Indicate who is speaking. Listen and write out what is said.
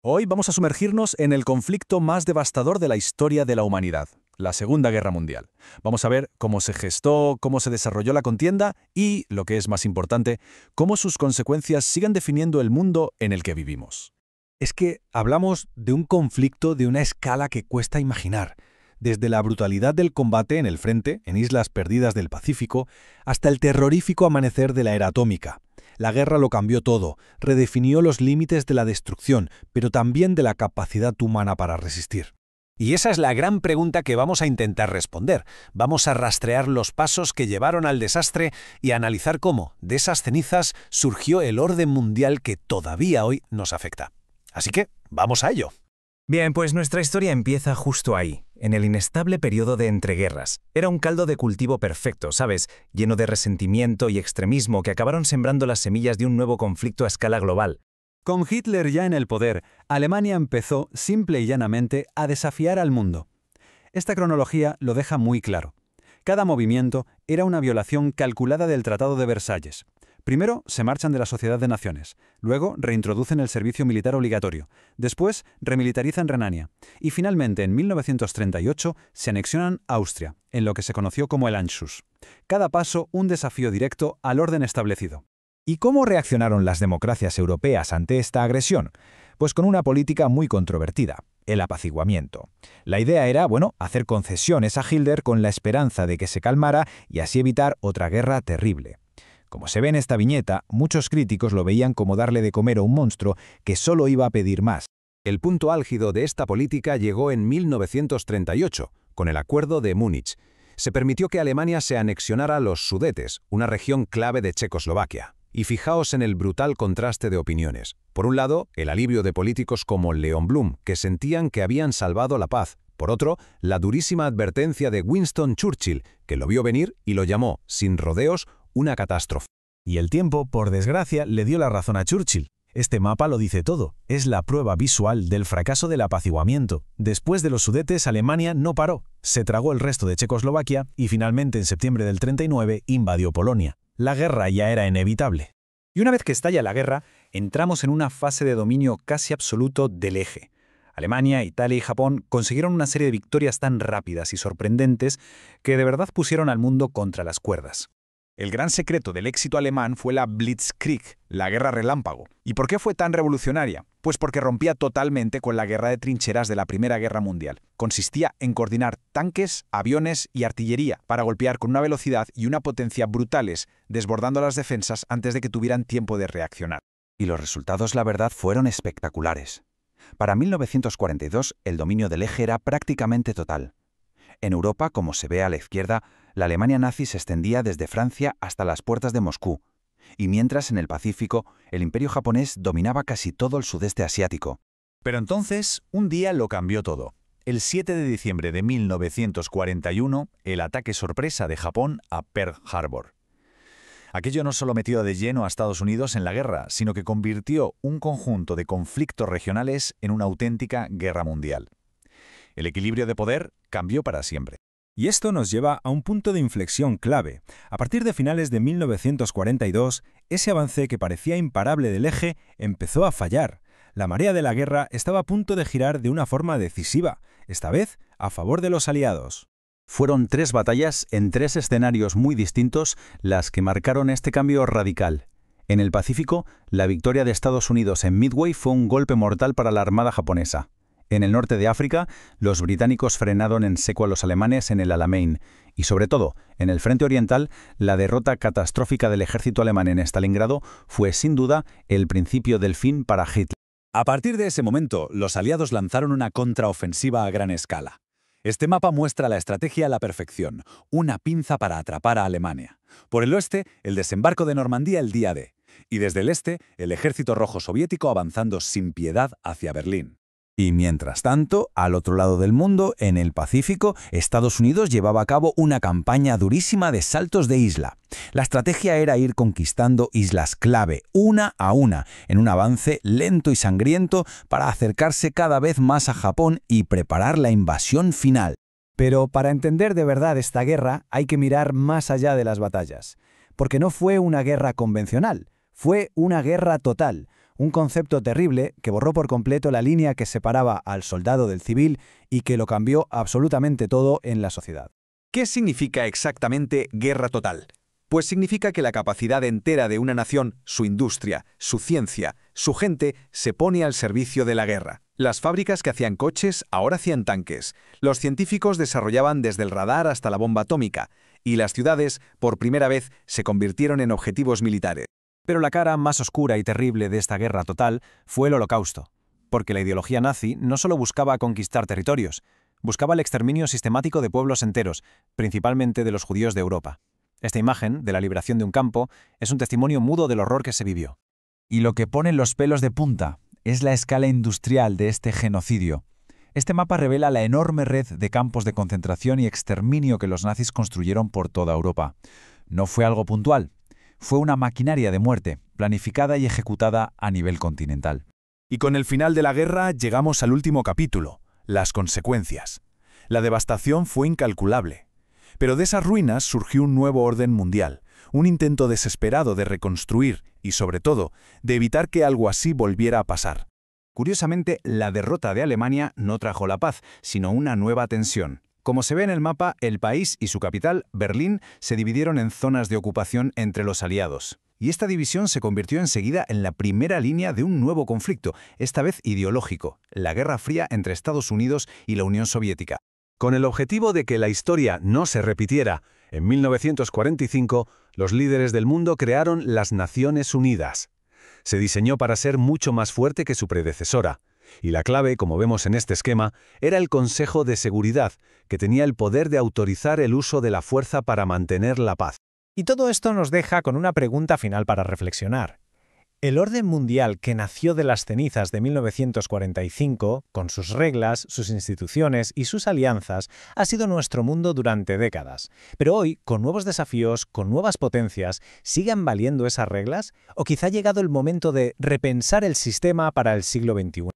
Speaker 1: Hoy vamos a sumergirnos en el conflicto más devastador de la historia de la humanidad, la Segunda Guerra Mundial. Vamos a ver cómo se gestó, cómo se desarrolló la contienda y, lo que es más importante, cómo sus consecuencias siguen definiendo el mundo en el que vivimos.
Speaker 2: Es que hablamos de un conflicto de una escala que cuesta imaginar, desde la brutalidad del combate en el frente, en islas perdidas del Pacífico, hasta el terrorífico amanecer de la era atómica. La guerra lo cambió todo, redefinió los límites de la destrucción, pero también de la capacidad humana para resistir.
Speaker 3: Y esa es la gran pregunta que vamos a intentar responder. Vamos a rastrear los pasos que llevaron al desastre y a analizar cómo, de esas cenizas, surgió el orden mundial que todavía hoy nos afecta. Así que, vamos a ello.
Speaker 4: Bien, pues nuestra historia empieza justo ahí, en el inestable periodo de entreguerras. Era un caldo de cultivo perfecto, ¿sabes? Lleno de resentimiento y extremismo que acabaron sembrando las semillas de un nuevo conflicto a escala global.
Speaker 5: Con Hitler ya en el poder, Alemania empezó, simple y llanamente, a desafiar al mundo. Esta cronología lo deja muy claro. Cada movimiento era una violación calculada del Tratado de Versalles. Primero se marchan de la Sociedad de Naciones, luego reintroducen el servicio militar obligatorio, después remilitarizan Renania y finalmente en 1938 se anexionan Austria, en lo que se conoció como el Anschluss. Cada paso un desafío directo al orden establecido.
Speaker 2: ¿Y cómo reaccionaron las democracias europeas ante esta agresión? Pues con una política muy controvertida, el apaciguamiento. La idea era, hacer concesiones a Hitler con la esperanza de que se calmara y así evitar otra guerra terrible. Como se ve en esta viñeta, muchos críticos lo veían como darle de comer a un monstruo que solo iba a pedir más.
Speaker 3: El punto álgido de esta política llegó en 1938, con el Acuerdo de Múnich. Se permitió que Alemania se anexionara los Sudetes, una región clave de Checoslovaquia. Y fijaos en el brutal contraste de opiniones. Por un lado, el alivio de políticos como Leon Blum, que sentían que habían salvado la paz. Por otro, la durísima advertencia de Winston Churchill, que lo vio venir y lo llamó, sin rodeos, una catástrofe.
Speaker 2: Y el tiempo, por desgracia, le dio la razón a Churchill. Este mapa lo dice todo. Es la prueba visual del fracaso del apaciguamiento. Después de los Sudetes, Alemania no paró. Se tragó el resto de Checoslovaquia y finalmente en septiembre del 39 invadió Polonia. La guerra ya era inevitable.
Speaker 1: Y una vez que estalla la guerra, entramos en una fase de dominio casi absoluto del eje. Alemania, Italia y Japón consiguieron una serie de victorias tan rápidas y sorprendentes que de verdad pusieron al mundo contra las cuerdas. El gran secreto del éxito alemán fue la Blitzkrieg, la guerra relámpago. ¿Y por qué fue tan revolucionaria? Pues porque rompía totalmente con la guerra de trincheras de la Primera Guerra Mundial. Consistía en coordinar tanques, aviones y artillería para golpear con una velocidad y una potencia brutales, desbordando las defensas antes de que tuvieran tiempo de reaccionar.
Speaker 5: Y los resultados, la verdad, fueron espectaculares. Para 1942, el dominio del eje era prácticamente total. En Europa, como se ve a la izquierda, la Alemania nazi se extendía desde Francia hasta las puertas de Moscú, y mientras en el Pacífico, el imperio japonés dominaba casi todo el sudeste asiático.
Speaker 1: Pero entonces, un día lo cambió todo. El 7 de diciembre de 1941, el ataque sorpresa de Japón a Pearl Harbor. Aquello no solo metió de lleno a Estados Unidos en la guerra, sino que convirtió un conjunto de conflictos regionales en una auténtica guerra mundial. El equilibrio de poder cambió para siempre.
Speaker 2: Y esto nos lleva a un punto de inflexión clave. A partir de finales de 1942, ese avance que parecía imparable del eje empezó a fallar. La marea de la guerra estaba a punto de girar de una forma decisiva, esta vez a favor de los aliados.
Speaker 5: Fueron 3 batallas en 3 escenarios muy distintos las que marcaron este cambio radical. En el Pacífico, la victoria de Estados Unidos en Midway fue un golpe mortal para la armada japonesa. En el norte de África, los británicos frenaron en seco a los alemanes en el Alamein. Y sobre todo, en el frente oriental, la derrota catastrófica del ejército alemán en Stalingrado fue sin duda el principio del fin para Hitler.
Speaker 1: A partir de ese momento, los aliados lanzaron una contraofensiva a gran escala. Este mapa muestra la estrategia a la perfección, una pinza para atrapar a Alemania. Por el oeste, el desembarco de Normandía el día D. Y desde el este, el ejército rojo soviético avanzando sin piedad hacia Berlín.
Speaker 2: Y mientras tanto, al otro lado del mundo, en el Pacífico, Estados Unidos llevaba a cabo una campaña durísima de saltos de isla. La estrategia era ir conquistando islas clave, una a una, en un avance lento y sangriento para acercarse cada vez más a Japón y preparar la invasión final.
Speaker 6: Pero para entender de verdad esta guerra hay que mirar más allá de las batallas, porque no fue una guerra convencional, fue una guerra total. Un concepto terrible que borró por completo la línea que separaba al soldado del civil y que lo cambió absolutamente todo en la sociedad.
Speaker 2: ¿Qué significa exactamente guerra total? Pues significa que la capacidad entera de una nación, su industria, su ciencia, su gente, se pone al servicio de la guerra. Las fábricas que hacían coches ahora hacían tanques. Los científicos desarrollaban desde el radar hasta la bomba atómica. Y las ciudades, por primera vez, se convirtieron en objetivos militares.
Speaker 5: Pero la cara más oscura y terrible de esta guerra total fue el Holocausto, porque la ideología nazi no solo buscaba conquistar territorios, buscaba el exterminio sistemático de pueblos enteros, principalmente de los judíos de Europa. Esta imagen, de la liberación de un campo, es un testimonio mudo del horror que se vivió.
Speaker 2: Y lo que pone los pelos de punta es la escala industrial de este genocidio. Este mapa revela la enorme red de campos de concentración y exterminio que los nazis construyeron por toda Europa. No fue algo puntual, fue una maquinaria de muerte, planificada y ejecutada a nivel continental.
Speaker 7: Y con el final de la guerra llegamos al último capítulo, las consecuencias. La devastación fue incalculable. Pero de esas ruinas surgió un nuevo orden mundial, un intento desesperado de reconstruir y, sobre todo, de evitar que algo así volviera a pasar.
Speaker 4: Curiosamente, la derrota de Alemania no trajo la paz, sino una nueva tensión. Como se ve en el mapa, el país y su capital, Berlín, se dividieron en zonas de ocupación entre los aliados. Y esta división se convirtió enseguida en la primera línea de un nuevo conflicto, esta vez ideológico, la Guerra Fría entre Estados Unidos y la Unión Soviética.
Speaker 3: Con el objetivo de que la historia no se repitiera, en 1945 los líderes del mundo crearon las Naciones Unidas. Se diseñó para ser mucho más fuerte que su predecesora, y la clave, como vemos en este esquema, era el Consejo de Seguridad, que tenía el poder de autorizar el uso de la fuerza para mantener la paz.
Speaker 8: Y todo esto nos deja con una pregunta final para reflexionar. El orden mundial que nació de las cenizas de 1945, con sus reglas, sus instituciones y sus alianzas, ha sido nuestro mundo durante décadas. Pero hoy, con nuevos desafíos, con nuevas potencias, ¿siguen valiendo esas reglas? ¿O quizá ha llegado el momento de repensar el sistema para el siglo XXI?